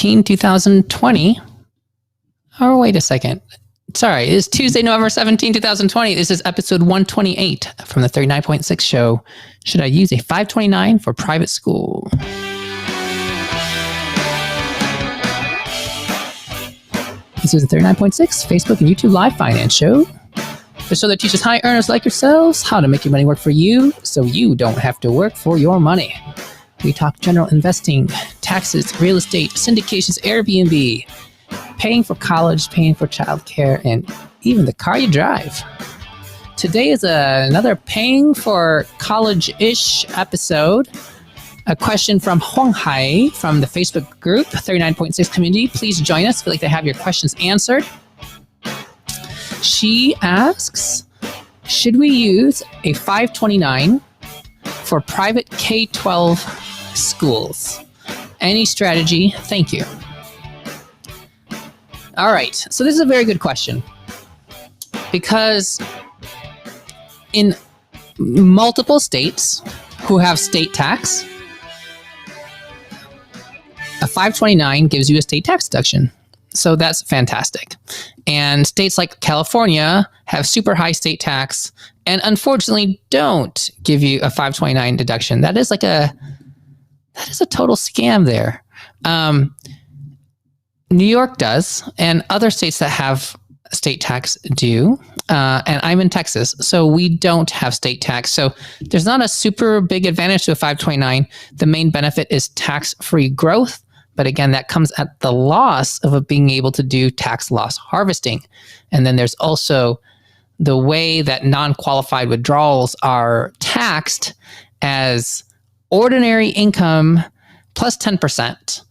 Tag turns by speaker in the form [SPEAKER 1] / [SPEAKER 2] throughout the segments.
[SPEAKER 1] 17, 2020. Oh, wait a second. Sorry, it's Tuesday, November 17, 2020. This is episode 128 from the 39.6 show. Should I use a 529 for private school? This is the 39.6 Facebook and YouTube live finance show. The show that teaches high earners like yourselves how to make your money work for you so you don't have to work for your money. We talk general investing, taxes, real estate, syndications, Airbnb, paying for college, paying for childcare, and even the car you drive. Today is another paying for college-ish episode. A question from Hong Hai from the Facebook group, 39.6 community. Please join us if you'd like to have your questions answered. She asks, should we use a 529 for private K-12 schools? Any strategy? Thank you. All right, so this is a very good question because in multiple states who have state tax, a 529 gives you a state tax deduction. So that's fantastic. And states like California have super high state tax and unfortunately don't give you a 529 deduction. That is a total scam there. New York does, and other states that have state tax do. And I'm in Texas, so we don't have state tax. So there's not a super big advantage to a 529. The main benefit is tax-free growth. But again, that comes at the loss of being able to do tax loss harvesting. And then there's also the way that non-qualified withdrawals are taxed as ordinary income plus 10%.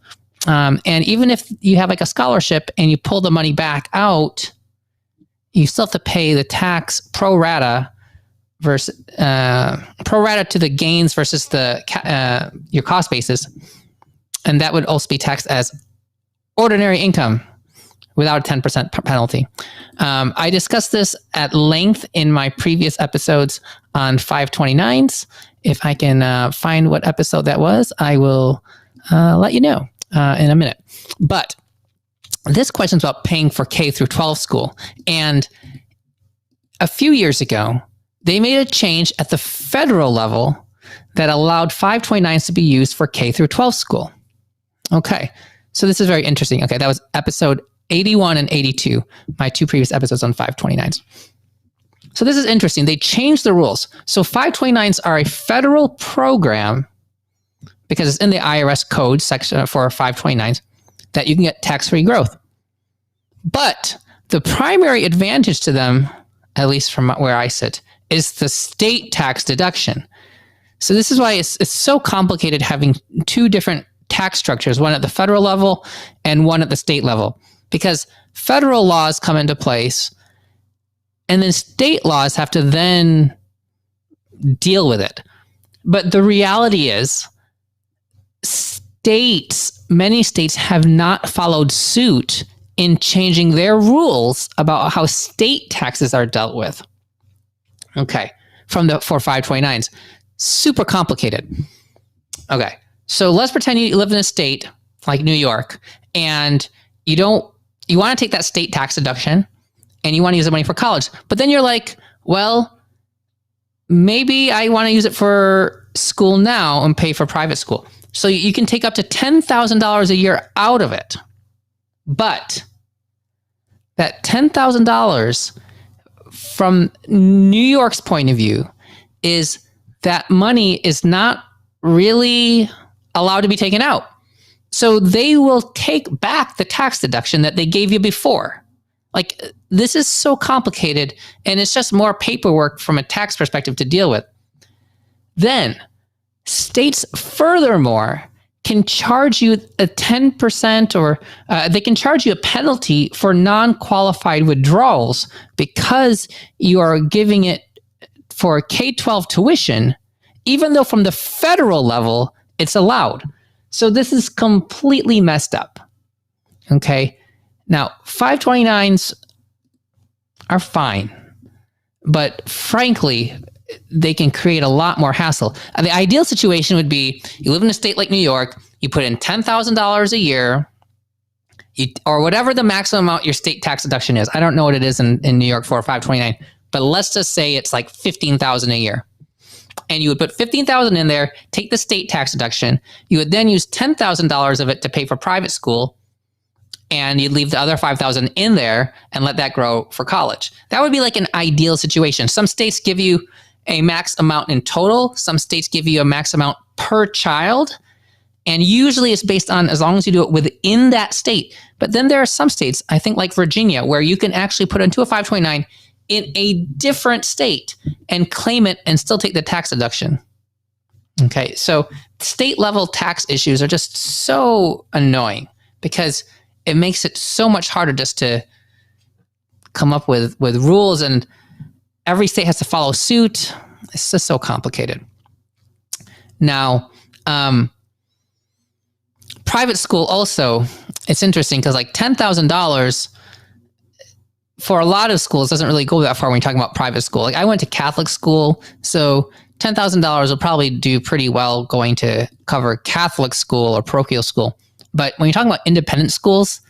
[SPEAKER 1] And even if you have like a scholarship and you pull the money back out, you still have to pay the tax pro rata versus pro rata to the gains versus the your cost basis, and that would also be taxed as ordinary income without a 10% penalty. I discussed this at length in my previous episodes on 529s. If I can find what episode that was, I will let you know in a minute. But this question is about paying for K through 12 school. And a few years ago, they made a change at the federal level that allowed 529s to be used for K through 12 school. Okay, so this is very interesting. Okay, that was episode 81 and 82, my two previous episodes on 529s. So this is interesting. They changed the rules. So 529s are a federal program because it's in the IRS code section for 529s that you can get tax-free growth. But the primary advantage to them, at least from where I sit, is the state tax deduction. So this is why it's so complicated having two different tax structures, one at the federal level and one at the state level, because federal laws come into place and then state laws have to then deal with it. But the reality is many states have not followed suit in changing their rules about how state taxes are dealt with. Okay, for 529s. Super complicated. Okay. So let's pretend you live in a state like New York and you want to take that state tax deduction and you want to use the money for college. But then you're like, well, maybe I want to use it for school now and pay for private school. So you can take up to $10,000 a year out of it. But that $10,000 from New York's point of view is that money is not really allowed to be taken out. So they will take back the tax deduction that they gave you before. Like, this is so complicated and it's just more paperwork from a tax perspective to deal with. Then states furthermore can charge you a 10% or they can charge you a penalty for non-qualified withdrawals because you are giving it for K-12 tuition, even though from the federal level, it's allowed. So this is completely messed up. Okay. Now, 529s are fine, but frankly, they can create a lot more hassle. The ideal situation would be you live in a state like New York, you put in $10,000 a year or whatever the maximum amount your state tax deduction is. I don't know what it is in New York for 529, but let's just say it's like $15,000 a year. And you would put $15,000 in there, take the state tax deduction. You would then use $10,000 of it to pay for private school, and you'd leave the other $5,000 in there and let that grow for college. That would be like an ideal situation. Some states give you a max amount in total. Some states give you a max amount per child. And usually it's based on as long as you do it within that state. But then there are some states, I think like Virginia, where you can actually put into a 529 in a different state and claim it and still take the tax deduction. Okay, so state level tax issues are just so annoying because it makes it so much harder just to come up with rules, and every state has to follow suit. It's just so complicated. Now, private school also, it's interesting because like $10,000 for a lot of schools doesn't really go that far when you're talking about private school. Like I went to Catholic school, so $10,000 will probably do pretty well going to cover Catholic school or parochial school. But when you're talking about independent schools,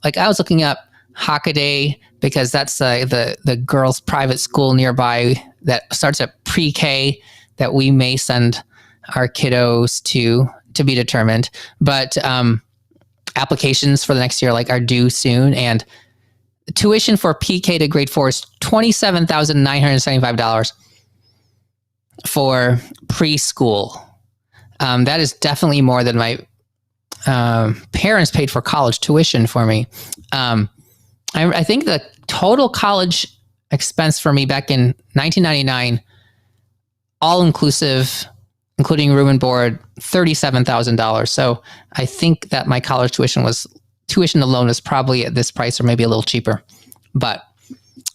[SPEAKER 1] like I was looking up Hockaday because that's the girls' private school nearby that starts at pre-K that we may send our kiddos to be determined. But applications for the next year like are due soon, and tuition for PK to grade 4 is $27,975 for preschool. That is definitely more than my parents paid for college tuition for me. I think the total college expense for me back in 1999, all inclusive, including room and board, $37,000. So I think that my college tuition alone is probably at this price or maybe a little cheaper. But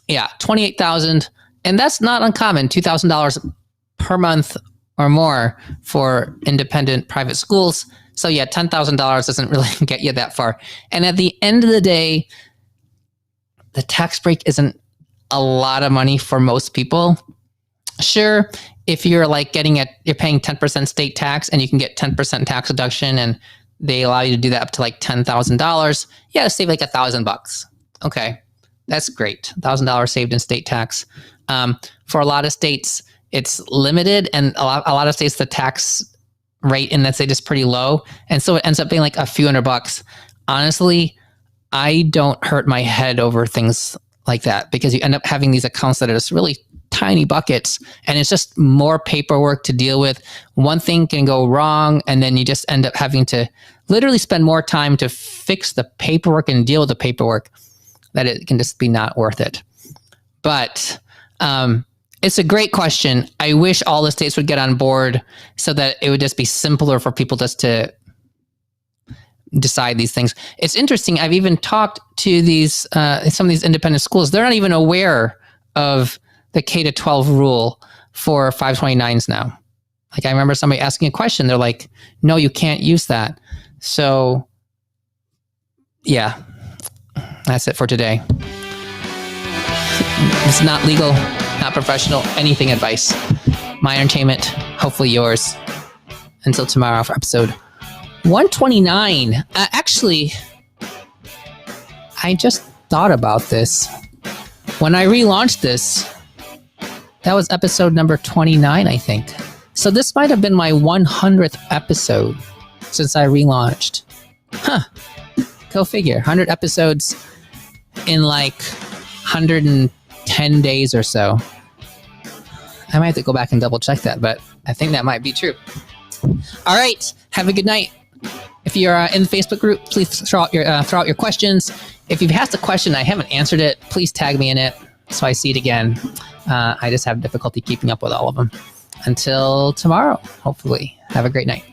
[SPEAKER 1] yeah, $28,000, and that's not uncommon, $2,000 per month or more for independent private schools. So yeah, $10,000 doesn't really get you that far. And at the end of the day, the tax break isn't a lot of money for most people. Sure, if you're like you're paying 10% state tax and you can get 10% tax deduction and they allow you to do that up to like $10,000. Yeah, save like $1,000. Okay, that's great. $1,000 saved in state tax. For a lot of states, it's limited, and a lot of states the tax rate in that state is pretty low, and so it ends up being like a few $100. Honestly, I don't hurt my head over things like that because you end up having these accounts that are just really tiny buckets, and it's just more paperwork to deal with. One thing can go wrong, and then you just end up having to literally spend more time to fix the paperwork and deal with the paperwork that it can just be not worth it. But it's a great question. I wish all the states would get on board so that it would just be simpler for people just to decide these things. It's interesting. I've even talked to some of these independent schools. They're not even aware of the K-12 rule for 529s now. Like I remember somebody asking a question. They're like, no, you can't use that. So yeah, that's it for today. It's not legal, not professional, anything advice. My entertainment, hopefully yours. Until tomorrow for episode 129. Actually, I just thought about this. When I relaunched this, that was episode number 29, I think. So this might have been my 100th episode since I relaunched. Huh. Go figure. 100 episodes in like 110 days or so. I might have to go back and double check that, but I think that might be true. All right. Have a good night. If you're in the Facebook group, please throw out your questions. If you've asked a question and I haven't answered it, please tag me in it so I see it again. I just have difficulty keeping up with all of them. Until tomorrow, hopefully. Have a great night.